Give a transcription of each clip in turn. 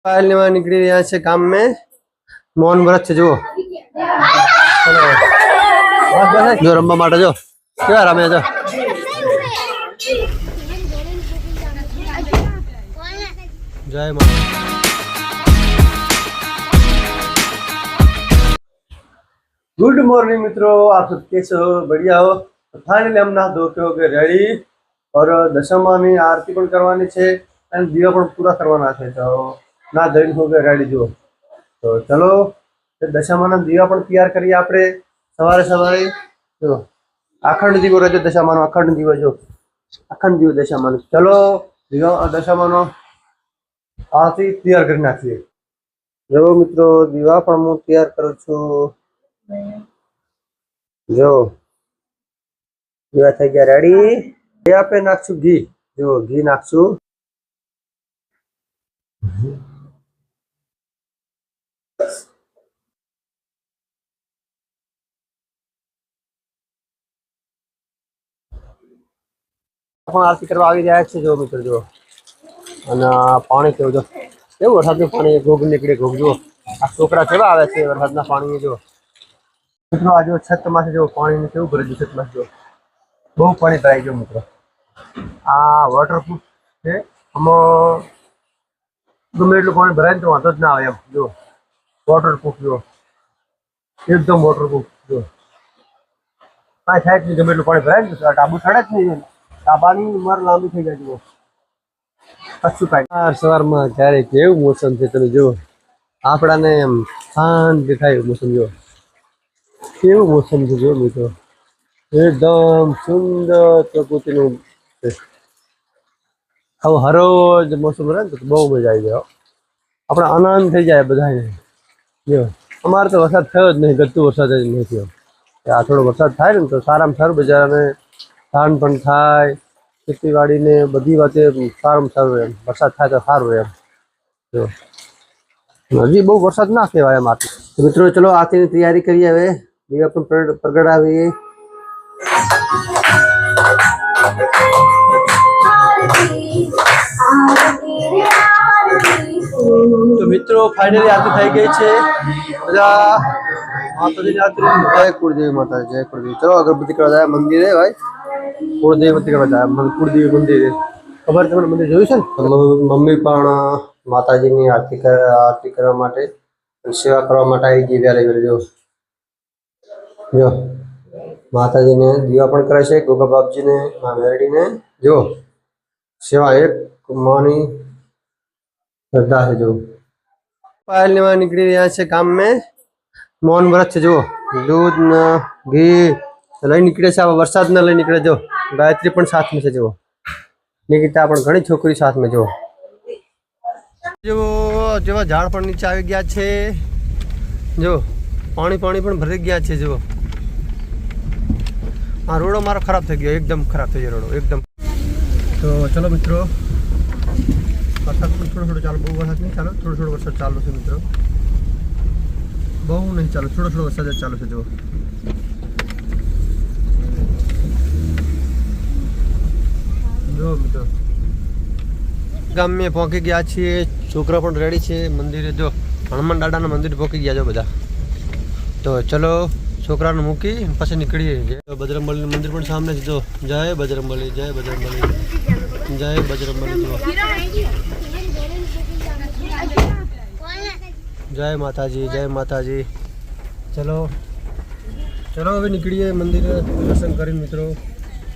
File लेवा निकली રહ્યા છે કામ में મૌન વ્રત છે જુઓ જો રમવા માટે જો કેવા રમે જો જય માતા गुड मॉर्निंग मित्रों, आप सब कैसे हो? बढ़िया हो? तो फाइनली हम नहा धो के हो गए रेडी और दशमानी आरती पण करवानी छे અને દીવા પણ પૂરા કરવાના છે તો ના ધોઈને હો ગए રેડી જો તો ચલો દશામાના દીવા પણ તૈયાર કરીએ આપણે સવારે સવારે જો અખંડ દીવો રહેજો દશામાનો અખંડ દીવો જો અખંડ દીવો દશામાનો ચલો દીવા દશામાનો આરતી તૈયાર કરી નાખીએ જો મિત્રો દીવા પણ હું તૈયાર કરું છું जो થઈ ગયા રેડી એ આપણે નાખશું ઘી જો ઘી નાખશું આરતી કરવા આવી રહ્યા છે જો મિત્રો જો અને પાણી કેવું જો કેવું વરસાદનું પાણી ઘોઘ નીકળે ઘોઘ જો આ છોકરા કેવા આવે છે વરસાદના પાણી જો મિત્રો आज छत में जो पानी केव भरे छत में जो बहु पानी भराई गयो मित्रों आ वॉटरप्रूफ है हम गमे एटलुं पानी भराय तो वांधो ज ना आवे एम जो वॉटरप्रूफ जो एकदम वॉटरप्रूफ जो कांई थाय नहीं गमे एटलुं पानी भराय तो टाबू छड़े ज नहीं टाबानी उमर लांबी थई जाय जो कशुं कांई सवार में क्यारे केवुं मोसम छे तमे जो आपणाने एम शांति थाय मोसम जो केवुं मोसम છે જો મિત્રો એકદમ સુંદર પ્રકૃતિનું આવું હરો જ મોસમ રહે ને તો બહુ મજા આવી જાય આપણે આનંદ થઈ જાય બધાને જો અમારે તો વરસાદ થયો જ નહીં ગતું વરસાદ જ નહીં થયો આ થોડો વરસાદ થાય ને તો સારામાં સારું બજારાને ધાન પણ થાય ખેતીવાડીને બધી વાતે સારામાં સારું એમ વરસાદ થાય તો સારું એમ જો હજી બહુ વરસાદ ના કહેવાય એમ આરતી મિત્રો ચલો આરતીની તૈયારી કરીએ હવે દીવા પણ પ્રગટાવીએ તો મિત્રો ફાઇનલી આરતી થઈ ગઈ છે બધા માતાજીની આરતી જય કુળદેવી માતા જય કુળદેવી ચલો અગરબત્તી કરવા જાય મંદિરે ભાઈ કુળદેવી કરવા જાય કુળદેવી મંદિરે ખબર તમને મંદિર જોયું છે ને મમ્મી પણ માતાજીની આરતી કરવા માટે સેવા કરવા માટે આવી ગઈ વહેલી વહેલી જો माताजी ने दीवा पण करे छे गोगा बापजी ने मां मेरडी ने जो सेवा एक मानी श्रद्धा है जो पायल लेवा निकली रह्या छे काम में मौन व्रत छे जो दूध न घी लई निकळे छे वरसाद न लई निकळे जो गायत्री पण साथ में छे जो निकिता पण घणी छोकरी साथ में जो जेवा झाड़ पण नीचे आवी गया छे जो पानी पानी पण भरी गया छे जो हाँ रोडो मारो खराब थी गया एकदम खराब थी गया रोडो एकदम तो चलो मित्रों वरसाद थोड़ो थोड़ो चालू बहु वरसाद नहीं चालू थोड़ो थोड़ो वरसाद चालू है मित्रों बहु नहीं चालू थोड़ो थोड़ो वरसाद चालू है जो जो मित्रों गाम में पहुंची गया छे छोकरा पण रेडी छे मंदिरे जो हनुमान दादा ना मंदिर पहुंची गया जो बधा तो चलो छोकरा ने मूकी पाछे निकळीए बजरंगबली मंदिर पण सामने जो जय बजरंगबली जय बजरंगबली जय बजरंगबली जो जय माताजी चलो चलो अभी निकळीए मंदिर दर्शन करीने मित्रों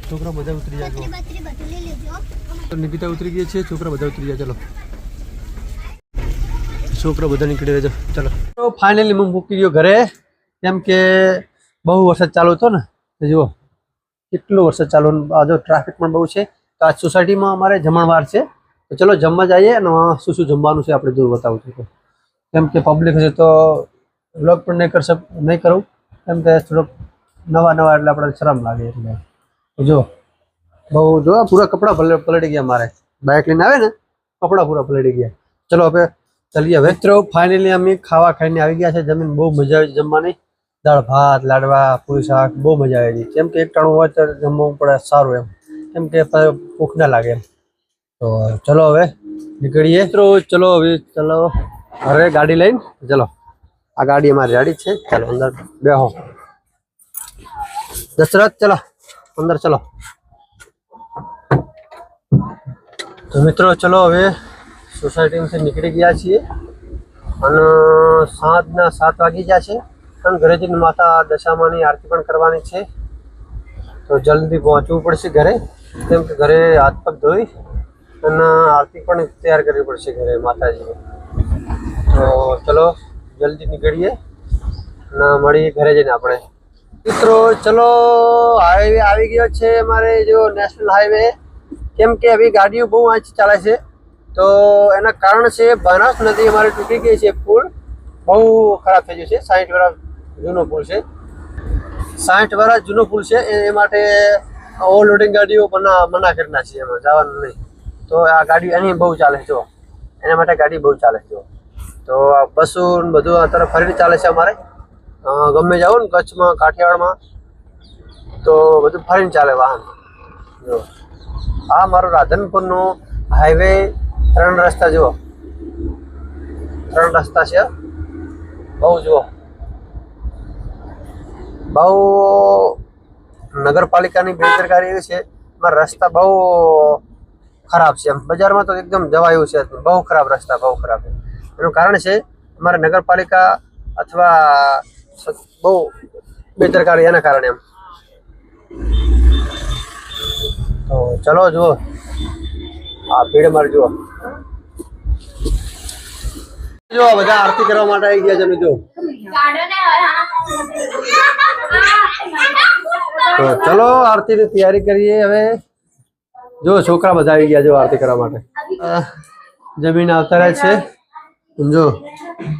छोकरा बधा उतरी जाए तो निकिता उतरी गई है छोकरा बधा उतरी जाए चलो छोकरा बधा निकળી રહ્યો चलो तो फाइनली मैं मूकी गयो घरे केम के बहु वरसाद चालू तो ने जुओ કેટલો વરસાદ ચાલુ આજે ટ્રાફિક પણ બહુ છે તો આ સોસાયટીમાં અમારે જમણવાર છે તો ચલો જમવા જઈએ અને શું શું જમવાનું છે આપણે જો બતાવું છું કેમ કે પબ્લિક છે તો વ્લોગ પણ નહીં કરું કેમ કે થોડોક નવા એટલે આપણે શરમ લાગે એટલે જો બહુ જો પૂરા કપડાં પલળી ગયા મારે બાઇક લઈને આવે ને કપડાં પૂરા પલળી ગયા ચલો હવે चलिए હવે મિત્રો ફાઇનલી અમે ખાવા ખાઈને આવી ગયા છે જમીન બહુ મજા આવી જમવાની દાળ ભાત લાડવા પૂરી શાક બહુ મજા આવી કેમ કે એક ટાણું હોય તો જમવું પડે સારું એમ કેમ કે ભૂખ ના લાગે એમ તો ચલો હવે નીકળીએ મિત્રો. ચલો હવે ચલો ઘરે ગાડી લઈને. ચલો આ ગાડી અમારી ગાડી છે. ચાલો અંદર બેહો. દશરથ ચલો અંદર ચલો. તો મિત્રો ચલો હવે સોસાયટીમાંથી નીકળી ગયા છીએ અને સાંજના 7 વાગી ગયા છે. અને ઘરે જઈને માતા દશામાની આરતી પણ કરવાની છે. તો જલ્દી પહોંચવું પડશે ઘરે, કેમ કે ઘરે હાથ પગ ધોઈ અને આરતી પણ તૈયાર કરવી પડશે ઘરે માતાજીને. તો ચલો જલ્દી નીકળીએ અને મળીએ ઘરે જઈને આપણે. મિત્રો ચલો હાઈવે આવી ગયો છે અમારે જો નેશનલ હાઈવે. કેમ કે અભી ગાડીઓ બહુ આંચી ચાલે છે, તો એના કારણ છે બનાસ નદી અમારે તૂટી ગઈ છે. પુલ બહુ ખરાબ થઈ ગયો છે. 60 વર્ષ જૂનો પુલ છે. 60 વર્ષ જૂનો પુલ છે. એ માટે ઓવરલોડિંગ ગાડીઓ મના કરી નાખી, એમાં જવાનું નહીં. તો આ ગાડી એની બહુ ચાલે જો, એના માટે ગાડી બહુ ચાલે જો. તો આ બસો બધું અત્યારે ફરીને ચાલે છે અમારે. ગમે જાઓ ને કચ્છમાં, કાઠિયાવાડમાં તો બધું ફરીને ચાલે વાહન જો. આ મારો રાધનપુરનો હાઈવે 3 રસ્તા જુઓ, 3 રસ્તા છે. બહુ જુઓ, બહુ નગરપાલિકાની બેદરકારી એવી છે. મારા રસ્તા બહુ ખરાબ છે. એમ બજારમાં તો એકદમ જવાયું છે, બહુ ખરાબ રસ્તા, બહુ ખરાબ. એનું કારણ છે અમારે નગરપાલિકા અથવા બહુ બેદરકારી, એના કારણે એમ. તો ચલો જુઓ આ ભીડ મારે જુઓ. જો બધા આરતી કરવા માટે આવી ગયા છે. તમે જો તો ચલો આરતીની તૈયારી કરીએ હવે. જો છોકરા બધા આવી ગયા જો આરતી કરવા માટે. જમીન આવતા રહે છે. જો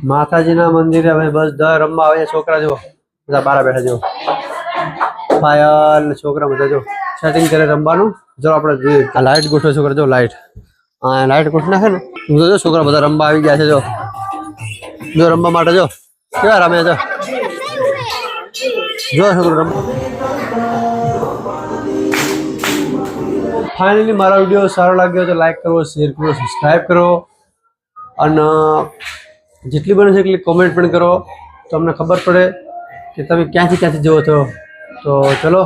માતાજીના મંદિરે હવે બસ રમવા આવે છોકરા. જો બધા બહાર બેઠા જો પાયલ છોકરા બધા જો સેટિંગ કરે રમવાનું. જો આપણે જોઈએ આ લાઇટ ગોઠવે છોકરા. જો લાઇટ, હા લાઇટ ગોઠ નાખે ને. જો છોકરા બધા રમવા આવી ગયા છે. જો રમવા માટે જો કેવા રમે છે. જો છોકરો રમવા. ફાઇનલી મારા વિડીયો સારો લાગ્યો તો લાઈક કરો, શેર કરો, સબસ્ક્રાઈબ કરો અને જેટલી બને છે એટલી કોમેન્ટ પણ કરો, તો અમને ખબર પડે કે તમે ક્યાંથી જુઓ છો. તો ચલો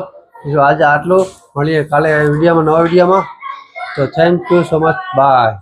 જો આજે આટલું, મળીએ કાલે વિડીયોમાં, નવા વિડીયોમાં. તો thank you so much, by.